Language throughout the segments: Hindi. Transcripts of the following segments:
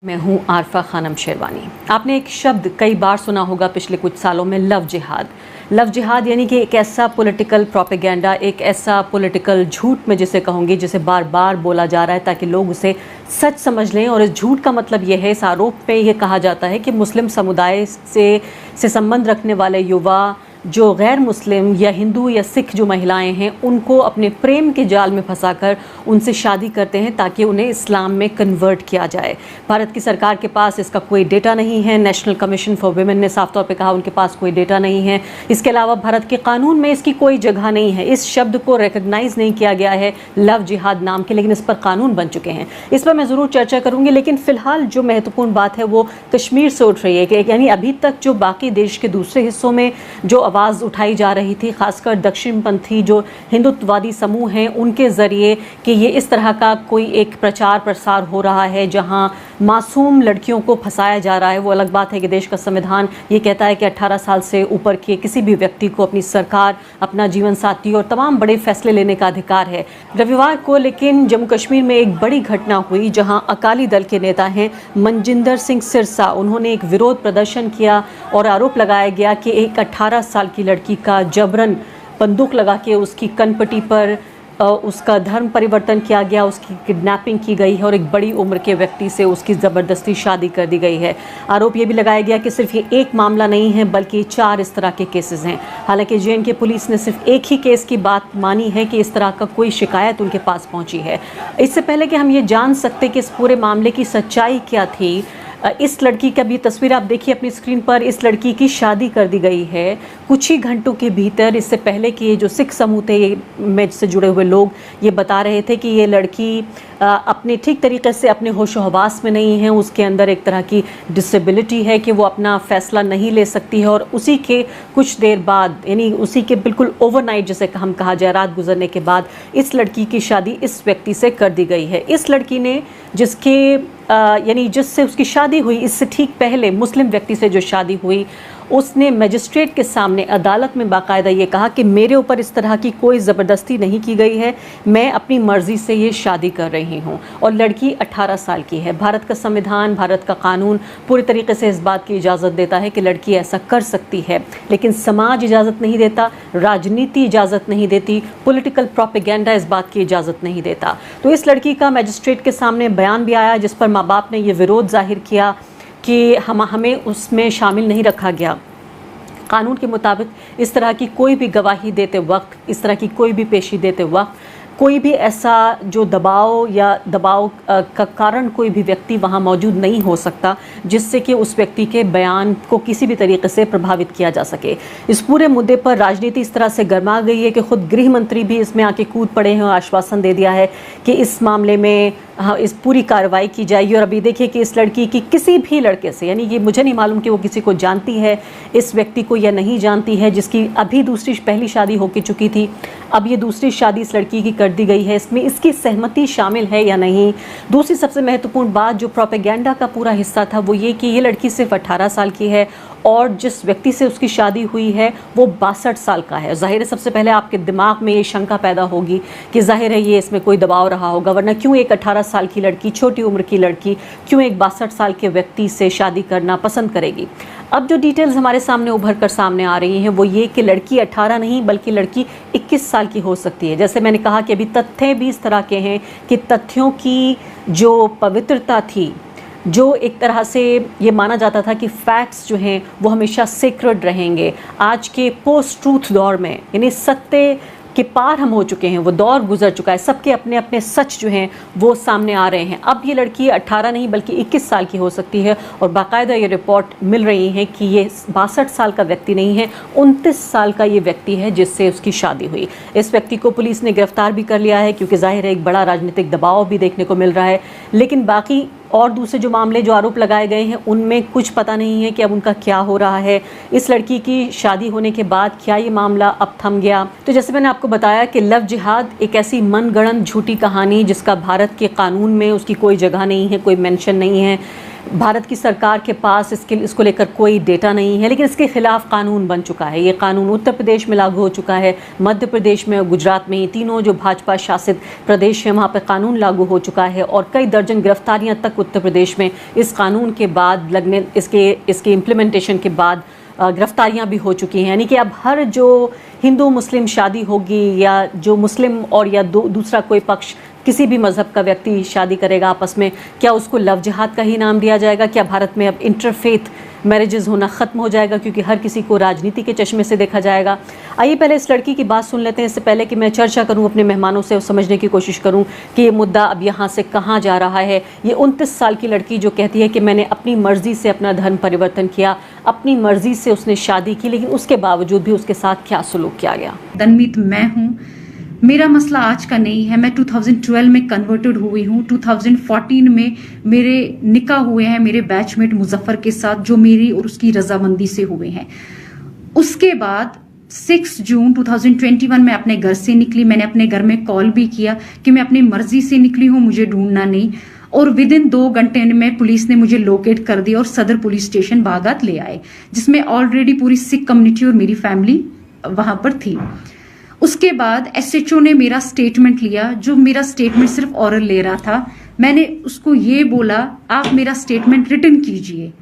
मैं हूं आरफा खानम शेरवानी। आपने एक शब्द कई बार सुना होगा पिछले कुछ सालों में, लव जिहाद। लव जिहाद यानी कि एक ऐसा पॉलिटिकल प्रोपेगेंडा, एक ऐसा पॉलिटिकल झूठ मैं जिसे कहूँगी, जिसे बार बार बोला जा रहा है ताकि लोग उसे सच समझ लें। और इस झूठ का मतलब यह है, इस आरोप पे ये कहा जाता है कि मुस्लिम समुदाय से संबंध रखने वाले युवा जो गैर मुस्लिम या हिंदू या सिख जो महिलाएं हैं, उनको अपने प्रेम के जाल में फंसाकर उनसे शादी करते हैं ताकि उन्हें इस्लाम में कन्वर्ट किया जाए। भारत की सरकार के पास इसका कोई डेटा नहीं है। नेशनल कमीशन फॉर वुमेन ने साफ तौर पे कहा उनके पास कोई डेटा नहीं है। इसके अलावा भारत के कानून में इसकी कोई जगह नहीं है। इस शब्द को रिकग्नाइज नहीं किया गया है लव जिहाद नाम के, लेकिन इस पर कानून बन चुके हैं। इस पर मैं ज़रूर चर्चा करूँगी, लेकिन फ़िलहाल जो महत्वपूर्ण बात है वो कश्मीर से उठ रही है कि यानी अभी तक जो बाकी देश के दूसरे हिस्सों में जो आवाज़ उठाई जा रही थी, खासकर दक्षिणपंथी जो हिंदुत्ववादी समूह हैं उनके ज़रिए, कि ये इस तरह का कोई एक प्रचार प्रसार हो रहा है जहां मासूम लड़कियों को फंसाया जा रहा है। वो अलग बात है कि देश का संविधान ये कहता है कि 18 साल से ऊपर के किसी भी व्यक्ति को अपनी सरकार, अपना जीवन साथी और तमाम बड़े फैसले लेने का अधिकार है। रविवार को लेकिन जम्मू कश्मीर में एक बड़ी घटना हुई जहां अकाली दल के नेता हैं मनजिंदर सिंह सिरसा, उन्होंने एक विरोध प्रदर्शन किया और आरोप लगाया गया कि एक 18 साल की लड़की का जबरन बंदूक लगा के उसकी कनपट्टी पर उसका धर्म परिवर्तन किया गया, उसकी किडनैपिंग की गई है और एक बड़ी उम्र के व्यक्ति से उसकी ज़बरदस्ती शादी कर दी गई है। आरोप ये भी लगाया गया कि सिर्फ ये एक मामला नहीं है बल्कि 4 इस तरह के केसेस हैं। हालांकि जे.एन.के पुलिस ने सिर्फ एक ही केस की बात मानी है कि इस तरह का कोई शिकायत उनके पास पहुंची है। इससे पहले कि हम ये जान सकते कि इस पूरे मामले की सच्चाई क्या थी, इस लड़की का भी तस्वीर आप देखिए अपनी स्क्रीन पर। इस लड़की की शादी कर दी गई है कुछ ही घंटों के भीतर। इससे पहले कि जो सिख समूह थे, ये में से जुड़े हुए लोग ये बता रहे थे कि ये लड़की अपने ठीक तरीके से अपने होशो हवास में नहीं है, उसके अंदर एक तरह की डिसेबिलिटी है कि वो अपना फ़ैसला नहीं ले सकती है। और उसी के कुछ देर बाद, यानी उसी के बिल्कुल ओवरनाइट जिसे हम कहा जाए, रात गुजरने के बाद इस लड़की की शादी इस व्यक्ति से कर दी गई है। इस लड़की ने जिसके यानी जिससे उसकी शादी हुई, इससे ठीक पहले मुस्लिम व्यक्ति से जो शादी हुई, उसने मजिस्ट्रेट के सामने अदालत में बाकायदा ये कहा कि मेरे ऊपर इस तरह की कोई ज़बरदस्ती नहीं की गई है, मैं अपनी मर्ज़ी से ये शादी कर रही हूँ। और लड़की 18 साल की है। भारत का संविधान, भारत का कानून पूरी तरीके से इस बात की इजाज़त देता है कि लड़की ऐसा कर सकती है, लेकिन समाज इजाज़त नहीं देता, राजनीति इजाज़त नहीं देती, पॉलिटिकल प्रोपेगेंडा इस बात की इजाज़त नहीं देता। तो इस लड़की का मजिस्ट्रेट के सामने बयान भी आया जिस पर माँ बाप ने ये विरोध जाहिर किया कि हमें उसमें शामिल नहीं रखा गया। कानून के मुताबिक इस तरह की कोई भी गवाही देते वक्त, इस तरह की कोई भी पेशी देते वक्त कोई भी ऐसा जो दबाव का कारण कोई भी व्यक्ति वहाँ मौजूद नहीं हो सकता जिससे कि उस व्यक्ति के बयान को किसी भी तरीके से प्रभावित किया जा सके। इस पूरे मुद्दे पर राजनीति इस तरह से गर्मा गई है कि खुद गृह मंत्री भी इसमें आके कूद पड़े हैं और आश्वासन दे दिया है कि इस मामले में इस पूरी कार्रवाई की जाएगी। और अभी देखिए कि इस लड़की की किसी भी लड़के से, यानी ये मुझे नहीं मालूम कि वो किसी को जानती है इस व्यक्ति को या नहीं जानती है, जिसकी अभी पहली शादी हो चुकी थी, अब ये दूसरी शादी इस लड़की की कर दी गई है, इसमें इसकी सहमति शामिल है या नहीं। दूसरी सबसे महत्वपूर्ण बात जो प्रोपेगेंडा का पूरा हिस्सा था वो ये कि ये लड़की सिर्फ 18 साल की है और जिस व्यक्ति से उसकी शादी हुई है वो 62 साल का है। ज़ाहिर है सबसे पहले आपके दिमाग में ये शंका पैदा होगी कि ज़ाहिर है ये इसमें कोई दबाव रहा होगा, वरना क्यों एक 18 साल की लड़की, छोटी उम्र की लड़की, क्यों एक 62 साल के व्यक्ति से शादी करना पसंद करेगी। अब जो डिटेल्स हमारे सामने उभर कर सामने आ रही हैं वो ये कि लड़की 18 नहीं बल्कि लड़की 21 साल की हो सकती है। जैसे मैंने कहा कि अभी तथ्य भी इस तरह के हैं कि तथ्यों की जो पवित्रता थी, जो एक तरह से ये माना जाता था कि फैक्ट्स जो हैं वो हमेशा सीक्रेट रहेंगे, आज के पोस्ट ट्रूथ दौर में, यानी सत्य के पार हम हो चुके हैं, वो दौर गुजर चुका है, सबके अपने अपने सच जो हैं वो सामने आ रहे हैं। अब ये लड़की 18 नहीं बल्कि 21 साल की हो सकती है और बाकायदा ये रिपोर्ट मिल रही है कि ये 62 साल का व्यक्ति नहीं है, 29 साल का ये व्यक्ति है जिससे उसकी शादी हुई। इस व्यक्ति को पुलिस ने गिरफ्तार भी कर लिया है क्योंकि जाहिर है एक बड़ा राजनीतिक दबाव भी देखने को मिल रहा है। लेकिन बाकी और दूसरे जो मामले, जो आरोप लगाए गए हैं, उनमें कुछ पता नहीं है कि अब उनका क्या हो रहा है। इस लड़की की शादी होने के बाद क्या ये मामला अब थम गया? तो जैसे मैंने आपको बताया कि लव जिहाद एक ऐसी मनगढ़ंत झूठी कहानी जिसका भारत के कानून में उसकी कोई जगह नहीं है, कोई मेंशन नहीं है। भारत की सरकार के पास इसको लेकर कोई डेटा नहीं है, लेकिन इसके खिलाफ कानून बन चुका है। ये कानून उत्तर प्रदेश में लागू हो चुका है, मध्य प्रदेश में और गुजरात में, तीनों जो भाजपा शासित प्रदेश हैं वहाँ पर कानून लागू हो चुका है और कई दर्जन गिरफ्तारियाँ तक उत्तर प्रदेश में इस कानून के बाद लगने इसके इम्प्लीमेंटेशन के बाद गिरफ्तारियाँ भी हो चुकी हैं। यानी कि अब हर जो हिंदू मुस्लिम शादी होगी या जो मुस्लिम और या दूसरा कोई पक्ष किसी भी मज़हब का व्यक्ति शादी करेगा आपस में, क्या उसको लव जिहाद का ही नाम दिया जाएगा? क्या भारत में अब इंटरफेथ मैरिजेस होना ख़त्म हो जाएगा क्योंकि हर किसी को राजनीति के चश्मे से देखा जाएगा? आइए पहले इस लड़की की बात सुन लेते हैं, इससे पहले कि मैं चर्चा करूं अपने मेहमानों से और समझने की कोशिश करूं कि ये मुद्दा अब यहाँ से कहाँ जा रहा है। ये 29 साल की लड़की जो कहती है कि मैंने अपनी मर्ज़ी से अपना धर्म परिवर्तन किया, अपनी मर्ज़ी से उसने शादी की, लेकिन उसके बावजूद भी उसके साथ क्या सलूक किया गया। तन्मीत मैं हूँ। मेरा मसला आज का नहीं है। मैं 2012 में कन्वर्टेड हुई हूँ। 2014 में मेरे निकाह हुए हैं मेरे बैचमेट मुजफ्फर के साथ, जो मेरी और उसकी रजामंदी से हुए हैं। उसके बाद 6 जून 2021 में अपने घर से निकली। मैंने अपने घर में कॉल भी किया कि मैं अपनी मर्जी से निकली हूँ, मुझे ढूंढना नहीं। और विद इन 2 घंटे में पुलिस ने मुझे लोकेट कर दिया और सदर पुलिस स्टेशन बागात ले आए, जिसमें ऑलरेडी पूरी सिख कम्युनिटी और मेरी फैमिली वहां पर थी। उसके बाद एसएचओ ने मेरा स्टेटमेंट लिया, जो मेरा स्टेटमेंट सिर्फ ओरल ले रहा था। मैंने उसको ये बोला, आप मेरा स्टेटमेंट रिटन कीजिए,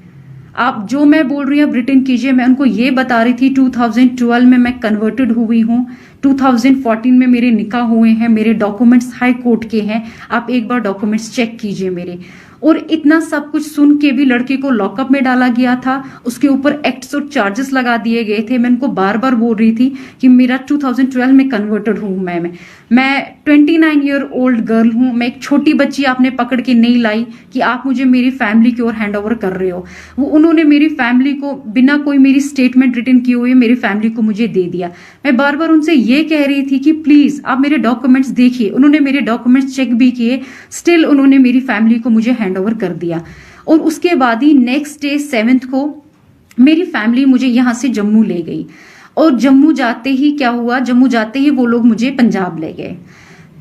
आप जो मैं बोल रही हूँ आप रिटन कीजिए। मैं उनको ये बता रही थी 2012 में मैं कन्वर्टेड हुई हूँ, 2014 में मेरे निकाह हुए हैं, मेरे डॉक्यूमेंट्स हाई कोर्ट के हैं, आप एक बार डॉक्यूमेंट्स चेक कीजिए मेरे। और इतना सब कुछ सुन के भी लड़के को लॉकअप में डाला गया था, उसके ऊपर एक्ट्स और चार्जेस लगा दिए गए थे। मैं उनको बार बार बोल रही थी कि मेरा 2012 में कन्वर्टेड हूँ मैं 29 ईयर ओल्ड गर्ल हूँ। मैं एक छोटी बच्ची आपने पकड़ के नहीं लाई कि आप मुझे मेरी फैमिली की ओर हैंड ओवर कर रहे हो। वो उन्होंने मेरी फैमिली को बिना कोई मेरी स्टेटमेंट रिटन किए हुए मेरी फैमिली को मुझे दे दिया। मैं बार बार उनसे ये कह रही थी कि प्लीज आप मेरे डॉक्यूमेंट्स देखिए। उन्होंने मेरे डॉक्यूमेंट्स चेक भी किए, स्टिल उन्होंने मेरी फैमिली को मुझे हैंड ओवर कर दिया। और उसके बाद ही नेक्स्ट डे 7th को मेरी फैमिली मुझे यहाँ से जम्मू ले गई। और जम्मू जाते ही क्या हुआ, जम्मू जाते ही वो लोग मुझे पंजाब ले गए।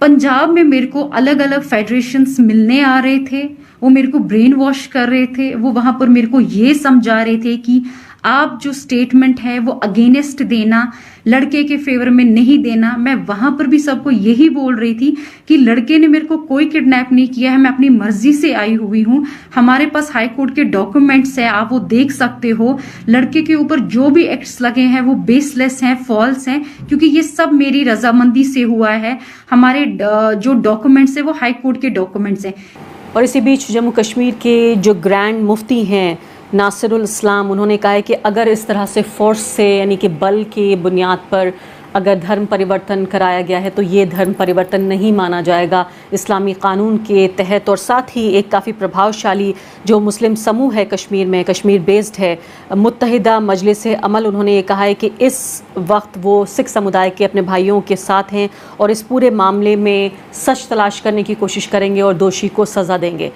पंजाब में मेरे को अलग अलग फेडरेशंस मिलने आ रहे थे, वो मेरे को ब्रेन वॉश कर रहे थे। वो वहां पर मेरे को ये समझा रहे थे कि आप जो स्टेटमेंट है वो अगेंस्ट देना, लड़के के फेवर में नहीं देना। मैं वहां पर भी सबको यही बोल रही थी कि लड़के ने मेरे को कोई किडनैप नहीं किया है, मैं अपनी मर्जी से आई हुई हूँ। हमारे पास हाई कोर्ट के डॉक्यूमेंट्स है, आप वो देख सकते हो। लड़के के ऊपर जो भी एक्ट्स लगे हैं वो बेसलेस हैं, फॉल्स हैं, क्योंकि ये सब मेरी रजामंदी से हुआ है। हमारे जो डॉक्यूमेंट्स है वो हाई कोर्ट के डॉक्यूमेंट्स हैं। और इसी बीच जम्मू कश्मीर के जो ग्रैंड मुफ्ती हैं नासिरुल इस्लाम, उन्होंने कहा है कि अगर इस तरह से फोर्स से यानी कि बल की बुनियाद पर अगर धर्म परिवर्तन कराया गया है तो ये धर्म परिवर्तन नहीं माना जाएगा इस्लामी कानून के तहत। और साथ ही एक काफ़ी प्रभावशाली जो मुस्लिम समूह है कश्मीर में, कश्मीर बेस्ड है, मुत्तहिदा मजलिस अमल, उन्होंने ये कहा है कि इस वक्त वो सिख समुदाय के अपने भाइयों के साथ हैं और इस पूरे मामले में सच तलाश करने की कोशिश करेंगे और दोषी को सज़ा देंगे।